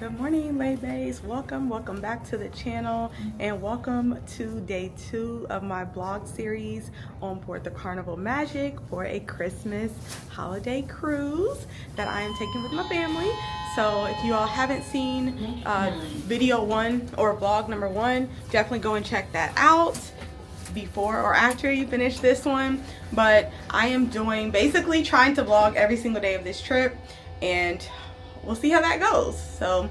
Good morning, ladies. Welcome back to the channel, and welcome to day 2 of my vlog series on board the Carnival Magic for a Christmas holiday cruise that I am taking with my family. So if you all haven't seen video 1 or vlog number 1, definitely go and check that out before or after you finish this one. But I am basically trying to vlog every single day of this trip, and we'll see how that goes. So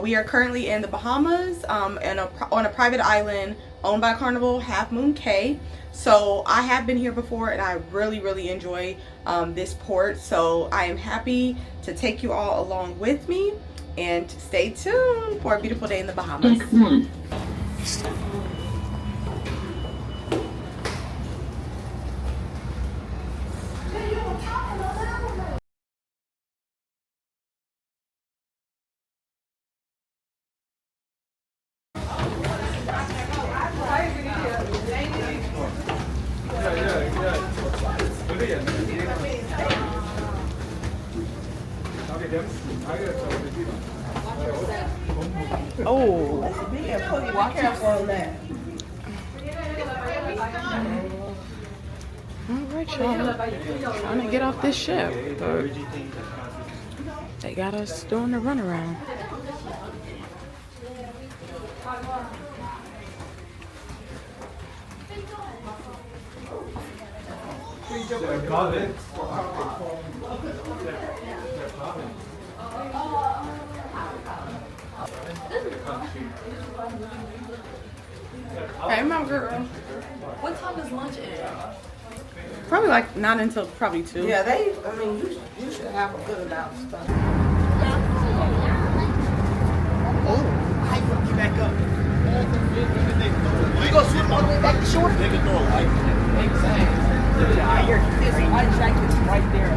we are currently in the Bahamas on a private island owned by Carnival, Half Moon Cay. So I have been here before, and I really enjoy this port. So I am happy to take you all along with me, and stay tuned for a beautiful day in the Bahamas. Oh, be careful on that. Alright, y'all. Trying to get off this ship, but they got us doing the runaround. Hey, my girl. What time is lunch end? Probably like not until probably 2. Yeah, you should have a good amount of stuff. Get back up. You gonna swim all the way back to shore? They can throw a life. Exactly. There's life jackets right there.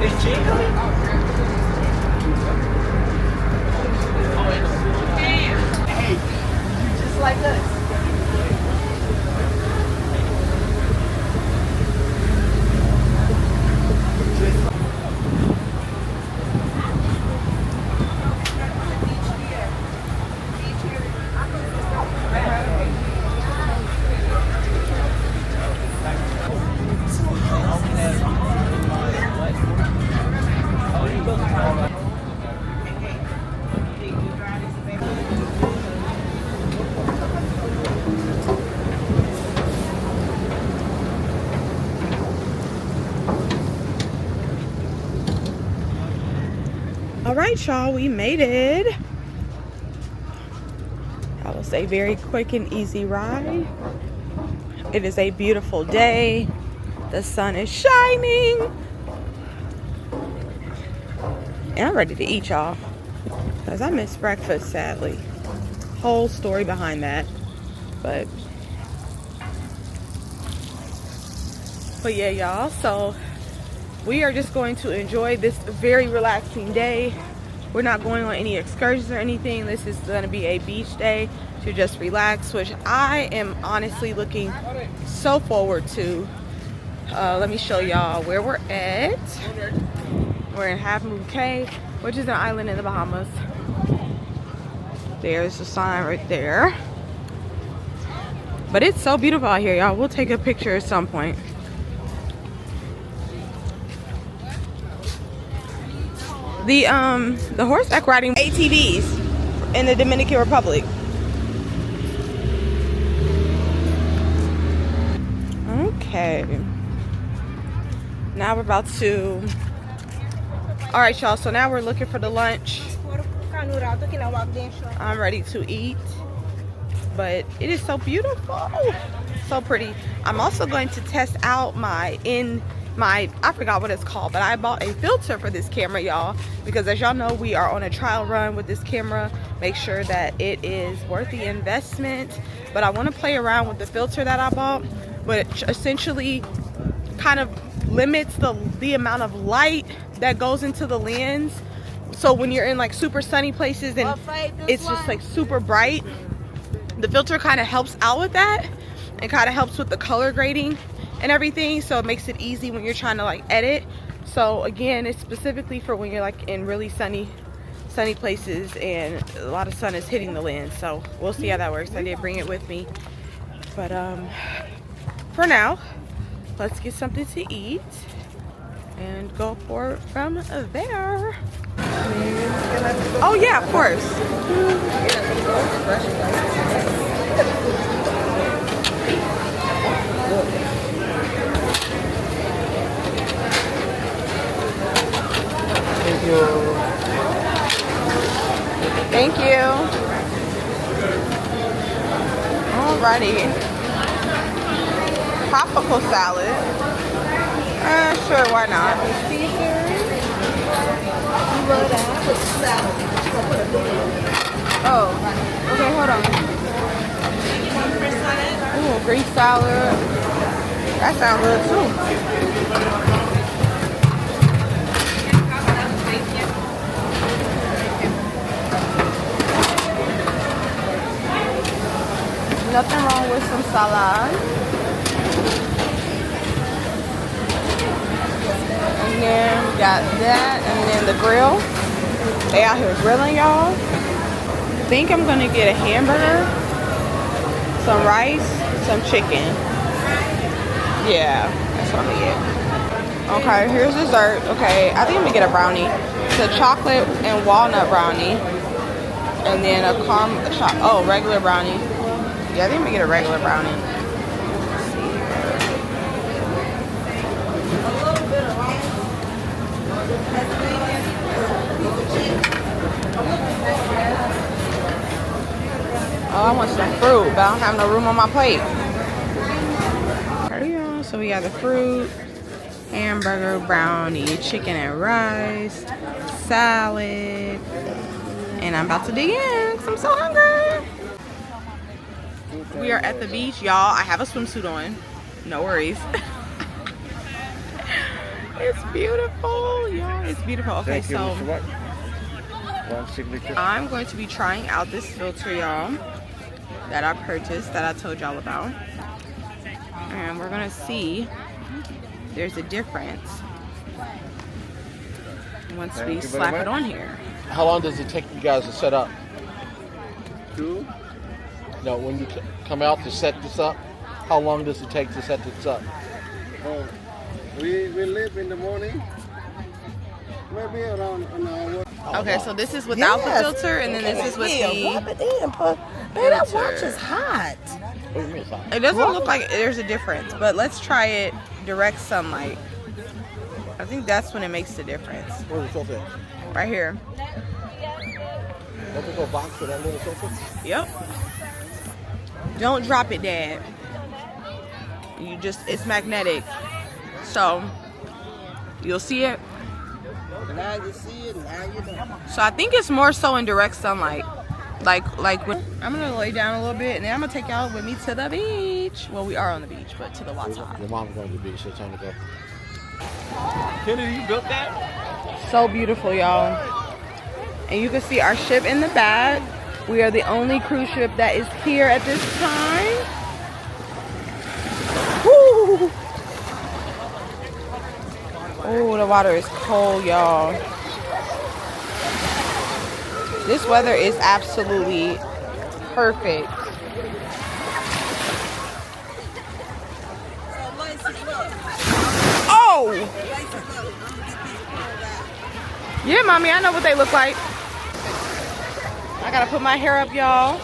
Is Jay coming? Hey, you just like us. All right, y'all, we made it. I will say very quick and easy ride. It is a beautiful day. The sun is shining. And I'm ready to eat, y'all, because I missed breakfast, sadly. Whole story behind that. But yeah, y'all, so we are just going to enjoy this very relaxing day. We're not going on any excursions or anything. This is going to be a beach day to just relax, which I am honestly looking so forward to. Let me show y'all where we're at. We're in Half Moon Cay, which is an island in the Bahamas. There's the sign right there. But it's so beautiful out here, y'all. We'll take a picture at some point. The horseback riding ATVs in the Dominican Republic. Okay. Now we're about to. All right, y'all. So now we're looking for the lunch. I'm ready to eat, but it is so beautiful, so pretty. I'm also going to test out I forgot what it's called, but I bought a filter for this camera, y'all, because as y'all know, we are on a trial run with this camera. Make sure that it is worth the investment. But I want to play around with the filter that I bought, but it essentially kind of limits the amount of light that goes into the lens. So when you're in like super sunny places and it's just like super bright, the filter kind of helps out with that and kind of helps with the color grading. and everything, so it makes it easy when you're trying to like edit. So again, it's specifically for when you're like in really sunny places and a lot of sun is hitting the lens. So we'll see how that works. I did bring it with me, but for now, let's get something to eat and go for from there. Oh yeah, of course. Thank you. Thank you. Alrighty. Tropical salad. Sure, why not? Oh, okay, hold on. Ooh, Greek salad. That sounds good too. Nothing wrong with some salad. And then we got that, and then the grill. They out here grilling, y'all. I think I'm gonna get a hamburger, some rice, some chicken. Yeah, that's what I'm gonna get. Okay, here's dessert. Okay, I think I'm gonna get a brownie. It's a chocolate and walnut brownie, and then a regular brownie. Yeah, I think I'm gonna get a regular brownie. Oh, I want some fruit, but I don't have no room on my plate. Alright, y'all. So we got the fruit, hamburger, brownie, chicken and rice, salad, and I'm about to dig in because I'm so hungry. We are at the beach, y'all. I have a swimsuit on. No worries. It's beautiful, y'all. It's beautiful. Okay, so I'm going to be trying out this filter, y'all, that I purchased, that I told y'all about. And we're gonna see there's a difference once we slap it on here. How long does it take you guys to set up? 2? No, when you come out to set this up, how long does it take to set this up? Oh, we leave in the morning, maybe around an hour. Okay, so this is without the filter, and then this is with the Rub it in, but man, that watch is hot. What do you mean it's hot? It doesn't look like there's a difference, but let's try it direct sunlight. I think that's when it makes the difference. Where's the filter? Right here. Don't we go box for that little filter? Yep. Don't drop it, Dad. It's magnetic. So, you'll see it. Now you see it, now you know. So I think it's more so in direct sunlight. Like when I'm gonna lay down a little bit, and then I'm gonna take y'all with me to the beach. Well, we are on the beach, but to the water. Your mom's going to the beach, so it's time to go. Kennedy, you built that? So beautiful, y'all. And you can see our ship in the back. We are the only cruise ship that is here at this time. Woo! Oh, the water is cold, y'all. This weather is absolutely perfect. Oh! Yeah, mommy, I know what they look like. I gotta put my hair up, y'all.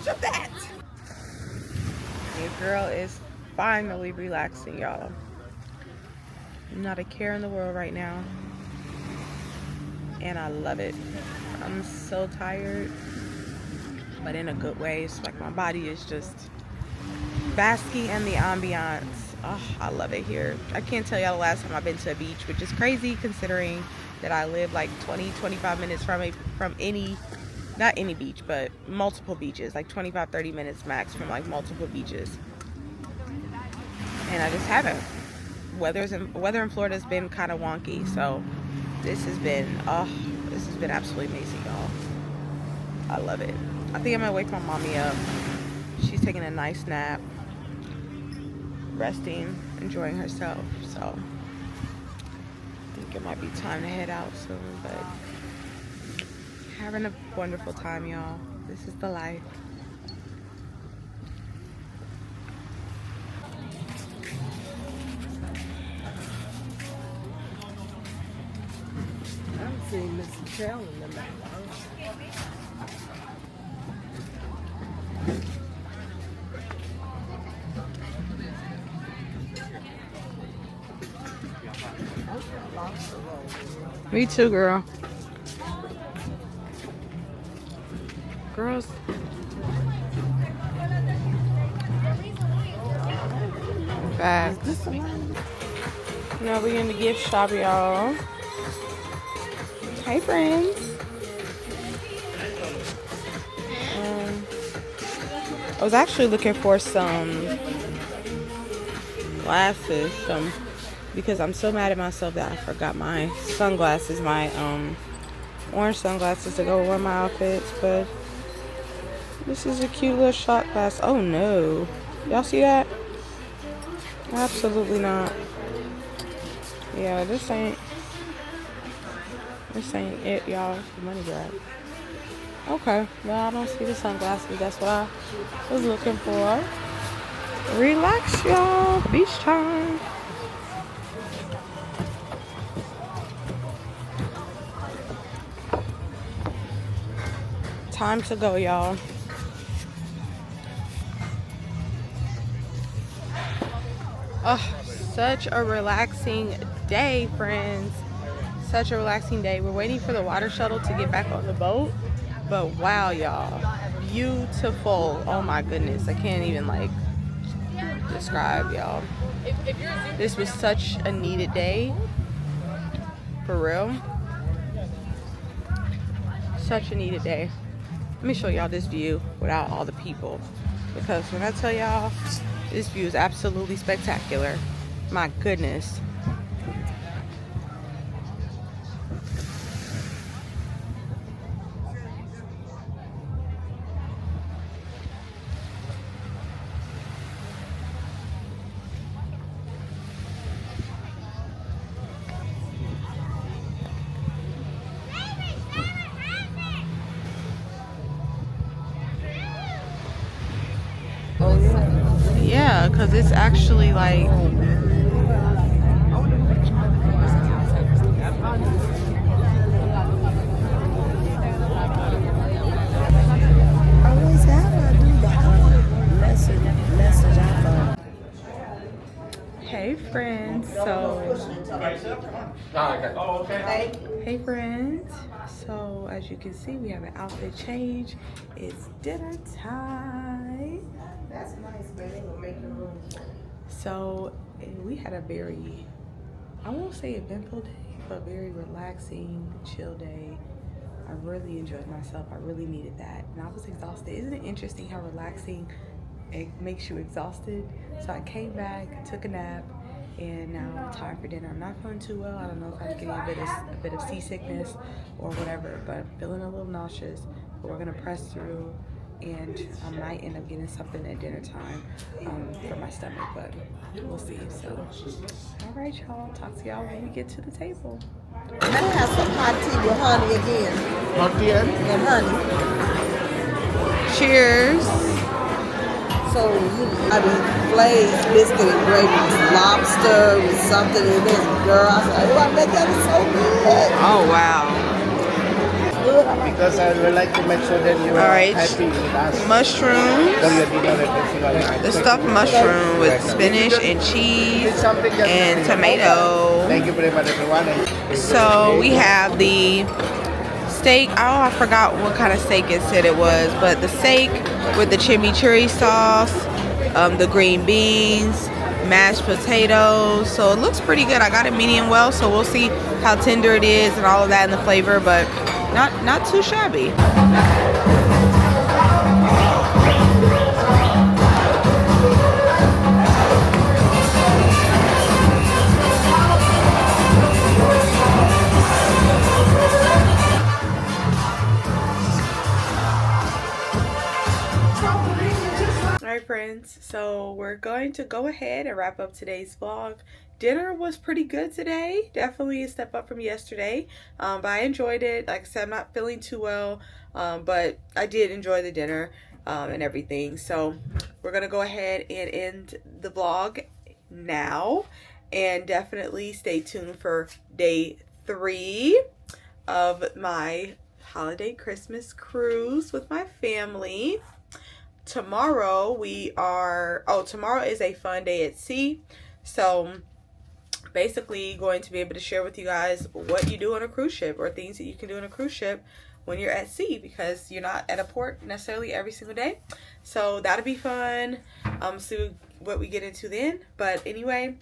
Of that. Your girl is finally relaxing, y'all. Not a care in the world right now, and I love it. I'm so tired, but in a good way. It's like my body is just basking in the ambiance Oh, I love it here. I can't tell y'all the last time I've been to a beach, which is crazy considering that I live like 20-25 minutes from any, not any beach, but multiple beaches, like 25-30 minutes max from like multiple beaches. And I just haven't. Weather in Florida has been kind of wonky, so this has been absolutely amazing, y'all. I love it. I think I'm gonna wake my mommy up. She's taking a nice nap, resting, enjoying herself. So I think it might be time to head out soon, but having a wonderful time, y'all. This is the life. I'm seeing Mr. Chell in the back. Me too, girl. Girls. Facts. Now we're in the gift shop, y'all. Hey, friends. I was actually looking for some glasses, because I'm so mad at myself that I forgot my sunglasses, my orange sunglasses to go with my outfits. But this is a cute little shot glass. Oh no, y'all see that? Absolutely not. Yeah, this ain't it, y'all. It's the money grab. Okay, well, I don't see the sunglasses. That's what I was looking for. Relax, y'all. Beach time. Time to go, y'all. Oh, such a relaxing day, friends. Such a relaxing day. We're waiting for the water shuttle to get back on the boat. But wow, y'all. Beautiful. Oh my goodness. I can't even like describe, y'all. This was such a needed day. For real. Such a needed day. Let me show y'all this view without all the people. Because when I tell y'all, this view is absolutely spectacular. My goodness. Yeah, because it's actually like Always have to do the message I hey friends. Hey friends. So as you can see, we have an outfit change. It's dinner time. That's nice, baby. We'll make the room. So we had a very, I won't say eventful day, but very relaxing, chill day. I really enjoyed myself. I really needed that. And I was exhausted. Isn't it interesting how relaxing it makes you exhausted? So I came back, took a nap, and now I'm tired for dinner. I'm not feeling too well. I don't know if I'm getting a bit of seasickness or whatever, but I'm feeling a little nauseous. But we're gonna press through, and I might end up getting something at dinner time for my stomach, but we'll see. So, all right, y'all. Talk to y'all when we get to the table. Can I have some hot tea with honey again? Hot tea and? And honey. Cheers. So, I mean, glazed biscuit and gravy with lobster with something in this. Girl, I said, oh, I bet that is so good. Oh, wow. Because I would like to make sure that you are right. happy with us. Mushrooms. So your dinner at The stuffed mushroom with spinach and cheese and tomato. Thank you very much, everyone. So we have the steak. Oh, I forgot what kind of steak it said it was, but the steak with the chimichurri sauce, the green beans, mashed potatoes. So it looks pretty good. I got it medium well, so we'll see how tender it is and all of that in the flavor, but not too shabby. Alright friends, so we're going to go ahead and wrap up today's vlog. Dinner was pretty good today. Definitely a step up from yesterday. But I enjoyed it. Like I said, I'm not feeling too well. But I did enjoy the dinner and everything. So we're going to go ahead and end the vlog now. And definitely stay tuned for day 3 of my holiday Christmas cruise with my family. Tomorrow tomorrow is a fun day at sea. So basically going to be able to share with you guys what you do on a cruise ship, or things that you can do on a cruise ship when you're at sea, because you're not at a port necessarily every single day. So that'll be fun. See what we get into then. But anyway,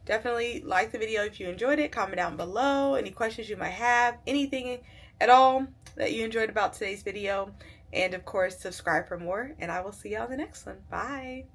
definitely like the video if you enjoyed it. Comment down below any questions you might have, anything at all that you enjoyed about today's video. And of course, subscribe for more, and I will see y'all in the next one. Bye.